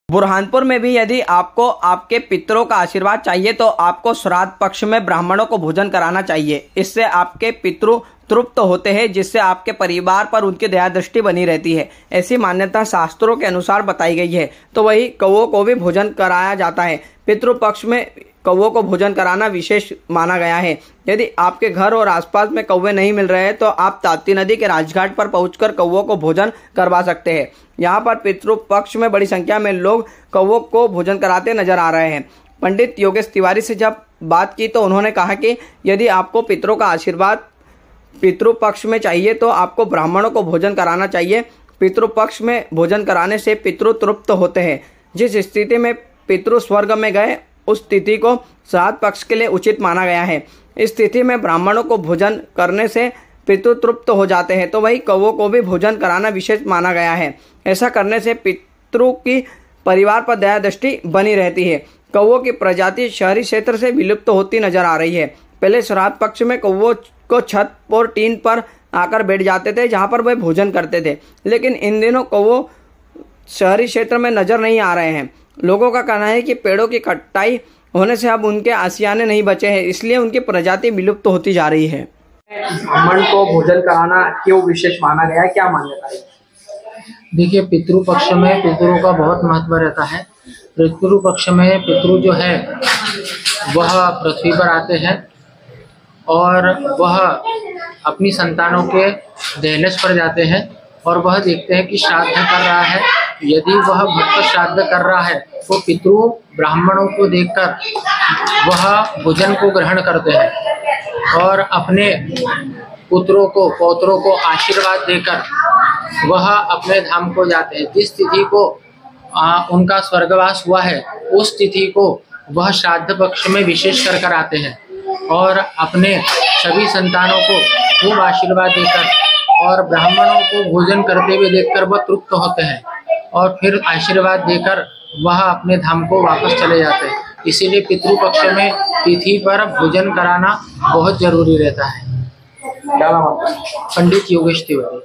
बुरहानपुर में भी यदि आपको आपके पितरों का आशीर्वाद चाहिए तो आपको श्राद्ध पक्ष में ब्राह्मणों को भोजन कराना चाहिए। इससे आपके पितृ तृप्त होते हैं, जिससे आपके परिवार पर उनकी दया दृष्टि बनी रहती है। ऐसी मान्यता शास्त्रों के अनुसार बताई गई है। तो वही कौवों को भी भोजन कराया जाता है। पितृपक्ष में कौवों को भोजन कराना विशेष माना गया है। यदि आपके घर और आसपास में कौवे नहीं मिल रहे हैं तो आप ताप्ती नदी के राजघाट पर पहुंचकर कौवों को भोजन करवा सकते हैं। यहाँ पर पितृपक्ष में बड़ी संख्या में लोग कौवों को भोजन कराते नजर आ रहे हैं। पंडित योगेश तिवारी से जब बात की तो उन्होंने कहा कि यदि आपको पितरों का आशीर्वाद पितृपक्ष में चाहिए तो आपको ब्राह्मणों को भोजन कराना चाहिए। पितृपक्ष में भोजन कराने से पितृ तृप्त होते हैं। जिस स्थिति में पितृ स्वर्ग में गए उस तिथि को श्राद्ध पक्ष के लिए उचित माना गया है। इस तिथि में ब्राह्मणों को भोजन करने से पितृ तृप्त हो जाते हैं। तो वही कौवों को भी भोजन कराना विशेष माना गया है। ऐसा करने से पितृ की परिवार पर दया दृष्टि बनी रहती है। कौवों की प्रजाति शहरी क्षेत्र से विलुप्त होती नजर आ रही है। पहले श्राद्ध पक्ष में कौवों को छत और टीन पर आकर बैठ जाते थे, जहां पर वे भोजन करते थे। लेकिन इन दिनों कौवों शहरी क्षेत्र में नजर नहीं आ रहे हैं। लोगों का कहना है कि पेड़ों की कटाई होने से अब उनके आशियाने नहीं बचे हैं, इसलिए उनकी प्रजाति विलुप्त होती जा रही है। ब्राह्मण को भोजन कराना क्यों विशेष माना गया है, क्या मान्यता है? देखिए, पितृ पक्ष में पितरों का बहुत महत्व रहता है। पितृ पक्ष में पितृ जो है वह पृथ्वी पर आते हैं और वह अपनी संतानों के दहलीज पर जाते हैं और वह देखते हैं कि श्राद्ध कर रहा है। यदि वह भक्त श्राद्ध कर रहा है तो पितृ ब्राह्मणों को देखकर वह भोजन को ग्रहण करते हैं और अपने पुत्रों को पौत्रों को आशीर्वाद देकर वह अपने धाम को जाते हैं। जिस तिथि को उनका स्वर्गवास हुआ है उस तिथि को वह श्राद्ध पक्ष में विशेष कर आते हैं और अपने सभी संतानों को खूब आशीर्वाद देकर और ब्राह्मणों को भोजन करते हुए देखकर वह तृप्त होते हैं और फिर आशीर्वाद देकर वह अपने धाम को वापस चले जाते हैं। इसीलिए पितृपक्ष में तिथि पर भोजन कराना बहुत जरूरी रहता है। पंडित योगेश तिवारी।